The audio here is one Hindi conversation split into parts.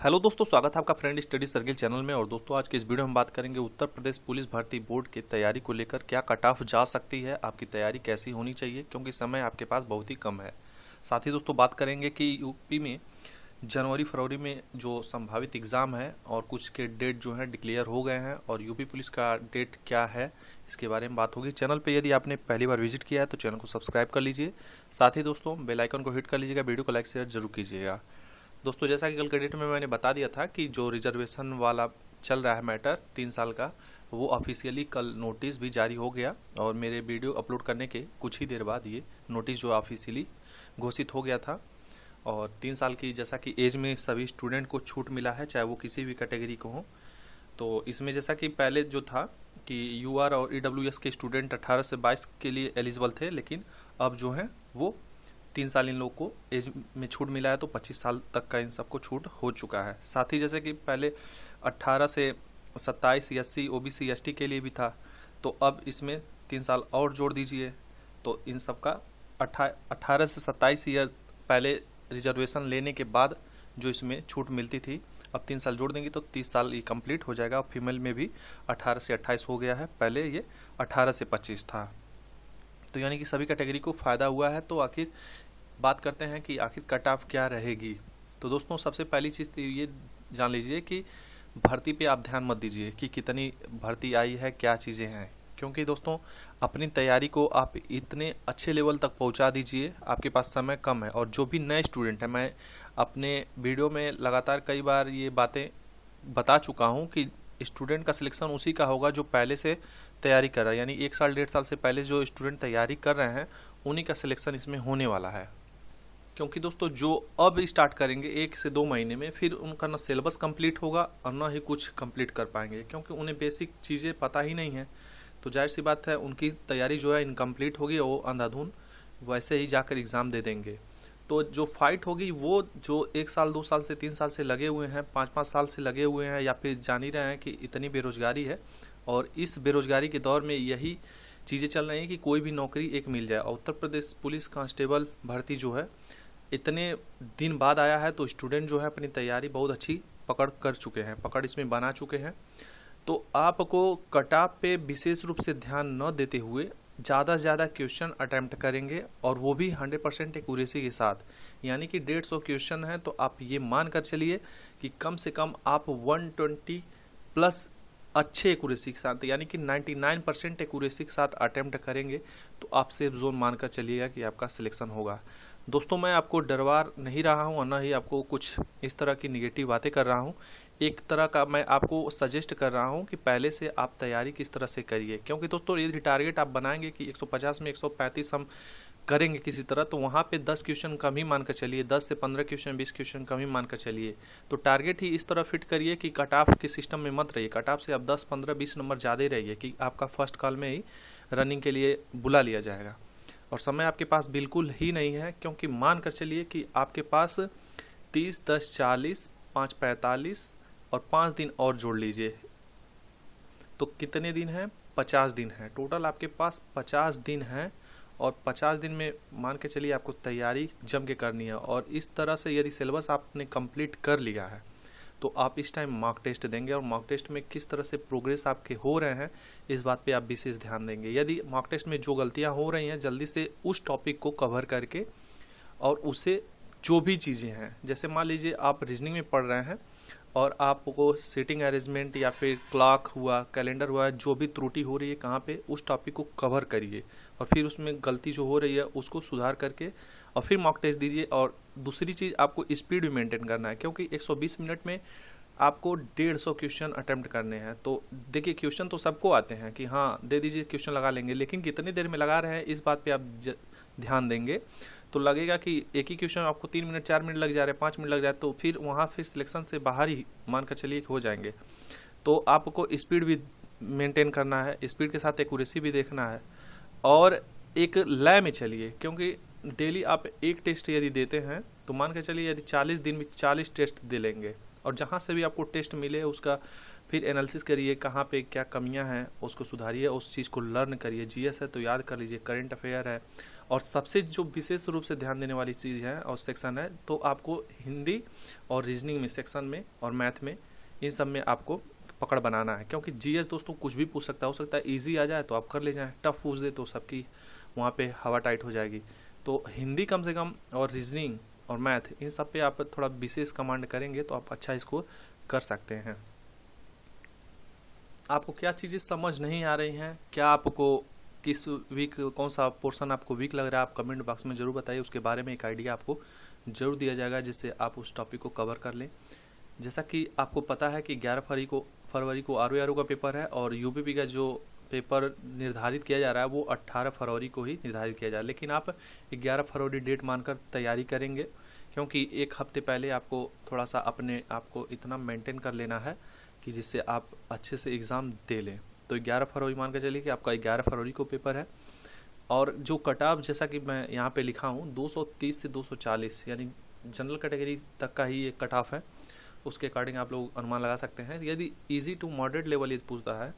हेलो दोस्तों, स्वागत है आपका फ्रेंड स्टडी सर्किल चैनल में। और दोस्तों, आज के इस वीडियो में हम बात करेंगे उत्तर प्रदेश पुलिस भर्ती बोर्ड की तैयारी को लेकर। क्या कट ऑफ जा सकती है, आपकी तैयारी कैसी होनी चाहिए, क्योंकि समय आपके पास बहुत ही कम है। साथ ही दोस्तों बात करेंगे कि यूपी में जनवरी फरवरी में जो संभावित एग्ज़ाम है और कुछ के डेट जो है डिक्लेयर हो गए हैं, और यूपी पुलिस का डेट क्या है इसके बारे में बात होगी। चैनल पे यदि आपने पहली बार विजिट किया है तो चैनल को सब्सक्राइब कर लीजिए। साथ ही दोस्तों बेल आइकन को हिट कर लीजिएगा, वीडियो को लाइक शेयर जरूर कीजिएगा। दोस्तों, जैसा कि कल के डेट में मैंने बता दिया था कि जो रिजर्वेशन वाला चल रहा है मैटर 3 साल का, वो ऑफिशियली कल नोटिस भी जारी हो गया। और मेरे वीडियो अपलोड करने के कुछ ही देर बाद ये नोटिस जो ऑफिशियली घोषित हो गया था। और 3 साल की जैसा कि एज में सभी स्टूडेंट को छूट मिला है, चाहे वो किसी भी कैटेगरी को हो। तो इसमें जैसा कि पहले जो था कि यूआर और ईडब्ल्यूएस के स्टूडेंट 18 से 22 के लिए एलिजिबल थे, लेकिन अब जो है वो 3 साल इन लोगों को एज में छूट मिला है, तो 25 साल तक का इन सबको छूट हो चुका है। साथ ही जैसे कि पहले 18 से 27 एससी ओबीसी एसटी के लिए भी था, तो अब इसमें 3 साल और जोड़ दीजिए, तो इन सब का 18 से 27 ईयर पहले रिजर्वेशन लेने के बाद जो इसमें छूट मिलती थी, अब 3 साल जोड़ देंगे तो 30 साल ये कंप्लीट हो जाएगा। फीमेल में भी 18 से 28 हो गया है, पहले ये 18 से 25 था। तो यानी कि सभी कैटेगरी को फ़ायदा हुआ है। तो आखिर बात करते हैं कि आखिर कट ऑफ क्या रहेगी। तो दोस्तों, सबसे पहली चीज़ तो ये जान लीजिए कि भर्ती पे आप ध्यान मत दीजिए कि कितनी भर्ती आई है, क्या चीज़ें हैं, क्योंकि दोस्तों अपनी तैयारी को आप इतने अच्छे लेवल तक पहुंचा दीजिए, आपके पास समय कम है। और जो भी नए स्टूडेंट हैं, मैं अपने वीडियो में लगातार कई बार ये बातें बता चुका हूँ कि स्टूडेंट का सिलेक्शन उसी का होगा जो पहले से तैयारी कर रहा है। यानी 1 साल 1.5 साल से पहले जो स्टूडेंट तैयारी कर रहे हैं, उन्हीं का सिलेक्शन इसमें होने वाला है। क्योंकि दोस्तों जो अब स्टार्ट करेंगे 1 से 2 महीने में, फिर उनका ना सिलेबस कंप्लीट होगा और ना ही कुछ कंप्लीट कर पाएंगे, क्योंकि उन्हें बेसिक चीज़ें पता ही नहीं है। तो जाहिर सी बात है उनकी तैयारी जो है इनकम्प्लीट होगी, और वो अंधाधुन वैसे ही जाकर एग्ज़ाम दे देंगे। तो जो फाइट होगी वो जो 1 साल 2 साल से 3 साल से लगे हुए हैं, 5-5 साल से लगे हुए हैं, या फिर जान ही रहे हैं कि इतनी बेरोजगारी है, और इस बेरोजगारी के दौर में यही चीज़ें चल रही हैं कि कोई भी नौकरी एक मिल जाए। और उत्तर प्रदेश पुलिस कांस्टेबल भर्ती जो है इतने दिन बाद आया है, तो स्टूडेंट जो है अपनी तैयारी बहुत अच्छी पकड़ इसमें बना चुके हैं। तो आपको कट ऑफ पे विशेष रूप से ध्यान न देते हुए ज़्यादा से ज़्यादा क्वेश्चन अटैम्प्ट करेंगे, और वो भी 100% एक्यूरेसी के साथ। यानी कि 150 क्वेश्चन है, तो आप ये मान कर चलिए कि कम से कम आप 120 प्लस अच्छे एक्यूरेसी के साथ, यानी कि 99% एक्यूरेसी के साथ अटैम्प्ट करेंगे, तो आप सेफ जोन मानकर चलिएगा कि आपका सिलेक्शन होगा। दोस्तों, मैं आपको डरवा नहीं रहा हूँ और ना ही आपको कुछ इस तरह की निगेटिव बातें कर रहा हूँ। एक तरह का मैं आपको सजेस्ट कर रहा हूँ कि पहले से आप तैयारी किस तरह से करिए, क्योंकि दोस्तों यदि टारगेट आप बनाएंगे कि 150 में 135 हम करेंगे किसी तरह, तो वहाँ पे 10 क्वेश्चन कम ही मान कर चलिए, 10 से 15 क्वेश्चन 20 क्वेश्चन कम ही मान कर चलिए। तो टारगेट ही इस तरह फिट करिए कि कट ऑफ के सिस्टम में मत रहिए। कट ऑफ से आप 10 15 20 नंबर ज़्यादा ही रहिए कि आपका फर्स्ट कॉल में ही रनिंग के लिए बुला लिया जाएगा। और समय आपके पास बिल्कुल ही नहीं है, क्योंकि मान कर चलिए कि आपके पास 30 10 40 5 45 और 5 दिन और जोड़ लीजिए, तो कितने दिन हैं? 50 दिन है टोटल आपके पास। 50 दिन है, और 50 दिन में मान के चलिए आपको तैयारी जम के करनी है। और इस तरह से यदि सिलेबस आपने कंप्लीट कर लिया है, तो आप इस टाइम मॉक टेस्ट देंगे, और मॉक टेस्ट में किस तरह से प्रोग्रेस आपके हो रहे हैं, इस बात पे आप विशेष ध्यान देंगे। यदि मॉक टेस्ट में जो गलतियां हो रही हैं, जल्दी से उस टॉपिक को कवर करके, और उसे जो भी चीज़ें हैं, जैसे मान लीजिए आप रीजनिंग में पढ़ रहे हैं और आपको सीटिंग अरेंजमेंट या फिर क्लॉक हुआ, कैलेंडर हुआ, जो भी त्रुटि हो रही है कहाँ पे, उस टॉपिक को कवर करिए, और फिर उसमें गलती जो हो रही है उसको सुधार करके और फिर मॉक टेस्ट दीजिए। और दूसरी चीज़, आपको स्पीड भी मेंटेन करना है, क्योंकि 120 मिनट में आपको 150 क्वेश्चन अटेम्प्ट करने हैं। तो देखिए, क्वेश्चन तो सबको आते हैं कि हाँ दे दीजिए क्वेश्चन लगा लेंगे, लेकिन कितनी देर में लगा रहे हैं इस बात पे आप ध्यान देंगे, तो लगेगा कि एक ही क्वेश्चन आपको 3 मिनट 4 मिनट लग जा रहे हैं, 5 मिनट लग जाए, तो फिर वहाँ फिर सिलेक्शन से बाहर ही मान कर चलिए हो जाएंगे। तो आपको स्पीड भी मेंटेन करना है, स्पीड के साथ एक्यूरेसी भी देखना है, और एक लय में चलिए, क्योंकि डेली आप एक टेस्ट यदि देते हैं, तो मान के चलिए यदि 40 दिन में 40 टेस्ट दे लेंगे, और जहाँ से भी आपको टेस्ट मिले उसका फिर एनालिसिस करिए कहाँ पे क्या कमियां हैं, उसको सुधारिए, उस चीज़ को लर्न करिए। जीएस है तो याद कर लीजिए, करंट अफेयर है, और सबसे जो विशेष रूप से ध्यान देने वाली चीज़ है और सेक्शन है, तो आपको हिंदी और रीजनिंग में सेक्शन में और मैथ में, इन सब में आपको पकड़ बनाना है। क्योंकि जीएस दोस्तों कुछ भी पूछ सकता है, हो सकता है ईजी आ जाए तो आप कर ले जाएँ, टफ पूछ दे तो सबकी वहाँ पे हवा टाइट हो जाएगी। तो हिंदी कम से कम और रीजनिंग और मैथ, इन सब पे आप थोड़ा विशेष कमांड करेंगे तो आप अच्छा इसको कर सकते हैं। आपको क्या चीज़ें समझ नहीं आ रही हैं, क्या आपको किस वीक कौन सा पोर्शन आपको वीक लग रहा है, आप कमेंट बॉक्स में ज़रूर बताइए। उसके बारे में एक आइडिया आपको ज़रूर दिया जाएगा जिससे आप उस टॉपिक को कवर कर लें। जैसा कि आपको पता है कि 11 फरवरी को आरओ का पेपर है, और यूपीपी का जो पेपर निर्धारित किया जा रहा है वो 18 फरवरी को ही निर्धारित किया जा रहा है। लेकिन आप 11 फरवरी डेट मानकर तैयारी करेंगे, क्योंकि एक हफ्ते पहले आपको थोड़ा सा अपने आप को इतना मेंटेन कर लेना है कि जिससे आप अच्छे से एग्ज़ाम दे लें। तो 11 फरवरी मान के चलिए कि आपका 11 फरवरी को पेपर है। और जो कट ऑफ जैसा कि मैं यहाँ पे लिखा हूँ 230 से 240, यानी जनरल कैटेगरी तक का ही एक कट ऑफ है। उसके अकॉर्डिंग आप लोग अनुमान लगा सकते हैं। यदि इजी टू मॉडरेट लेवल यदि पूछता है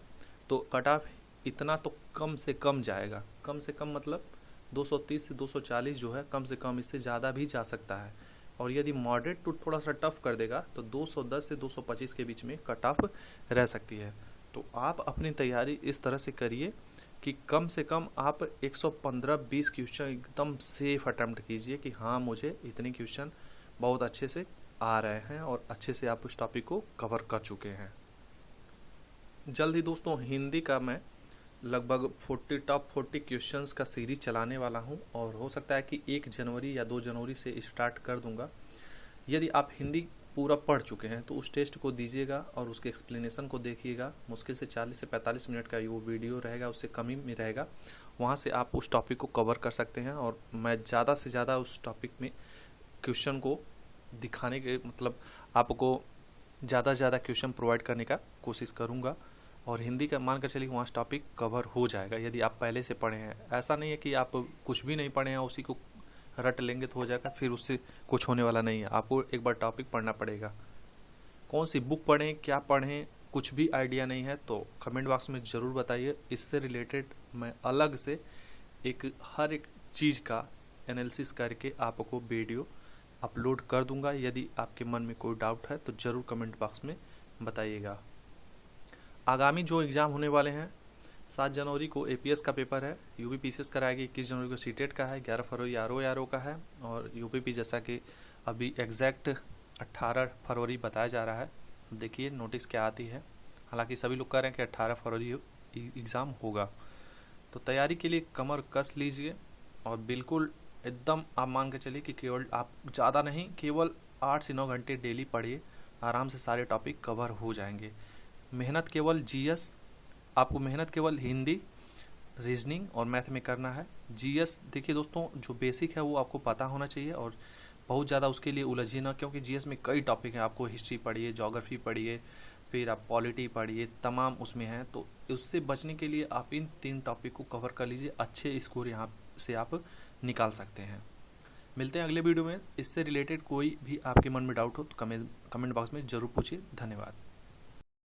तो कट ऑफ इतना तो कम से कम जाएगा, कम से कम मतलब 230 से 240 जो है, कम से कम इससे ज़्यादा भी जा सकता है। और यदि मॉडरेट टू थोड़ा सा टफ कर देगा तो 210 से 225 के बीच में कट ऑफ रह सकती है। तो आप अपनी तैयारी इस तरह से करिए कि कम से कम आप 115-20 क्वेश्चन एकदम सेफ अटैम्प्ट कीजिए कि हाँ मुझे इतने क्वेश्चन बहुत अच्छे से आ रहे हैं और अच्छे से आप उस टॉपिक को कवर कर चुके हैं। जल्द ही दोस्तों हिंदी का मैं लगभग टॉप 40 क्वेश्चंस का सीरीज चलाने वाला हूं, और हो सकता है कि 1 जनवरी या 2 जनवरी से स्टार्ट कर दूंगा। यदि आप हिंदी पूरा पढ़ चुके हैं तो उस टेस्ट को दीजिएगा और उसके एक्सप्लेनेशन को देखिएगा। मुश्किल से 40 से 45 मिनट का वो वीडियो रहेगा, उससे कम ही में रहेगा। वहाँ से आप उस टॉपिक को कवर कर सकते हैं, और मैं ज़्यादा से ज़्यादा उस टॉपिक में क्वेश्चन को दिखाने के मतलब आपको ज़्यादा से ज़्यादा क्वेश्चन प्रोवाइड करने का कोशिश करूँगा। और हिंदी का मान कर चलिए वहाँ टॉपिक कवर हो जाएगा यदि आप पहले से पढ़े हैं। ऐसा नहीं है कि आप कुछ भी नहीं पढ़े हैं उसी को रट लेंगे तो हो जाएगा, फिर उससे कुछ होने वाला नहीं है। आपको एक बार टॉपिक पढ़ना पड़ेगा। कौन सी बुक पढ़ें, क्या पढ़ें, कुछ भी आइडिया नहीं है तो कमेंट बॉक्स में ज़रूर बताइए। इससे रिलेटेड मैं अलग से हर एक चीज़ का एनालिसिस करके आपको वीडियो अपलोड कर दूंगा। यदि आपके मन में कोई डाउट है तो ज़रूर कमेंट बॉक्स में बताइएगा। आगामी जो एग्ज़ाम होने वाले हैं, 7 जनवरी को एपीएस का पेपर है, यूपी पीसीएस कराएगी, 21 जनवरी को सीटेट का है, 11 फरवरी आरओ का है, और यूपीपी जैसा कि अभी एग्जैक्ट 18 फरवरी बताया जा रहा है। देखिए नोटिस क्या आती है। हालांकि सभी लोग कह रहे हैं कि 18 फरवरी एग्ज़ाम होगा। तो तैयारी के लिए कमर कस लीजिए, और बिल्कुल एकदम आप मान के चलिए कि केवल आप ज़्यादा नहीं, केवल 8 से 9 घंटे डेली पढ़िए, आराम से सारे टॉपिक कवर हो जाएंगे। मेहनत केवल जीएस, आपको मेहनत केवल हिंदी, रीजनिंग और मैथ में करना है। जीएस देखिए दोस्तों, जो बेसिक है वो आपको पता होना चाहिए, और बहुत ज़्यादा उसके लिए उलझिए ना, क्योंकि जीएस में कई टॉपिक हैं। आपको हिस्ट्री पढ़िए, ज्योग्राफी पढ़िए, फिर आप पॉलिटी पढ़िए, तमाम उसमें हैं। तो उससे बचने के लिए आप इन 3 टॉपिक को कवर कर लीजिए, अच्छे स्कोर यहाँ से आप निकाल सकते हैं। मिलते हैं अगले वीडियो में। इससे रिलेटेड कोई भी आपके मन में डाउट हो तो कमेंट बॉक्स में ज़रूर पूछिए। धन्यवाद।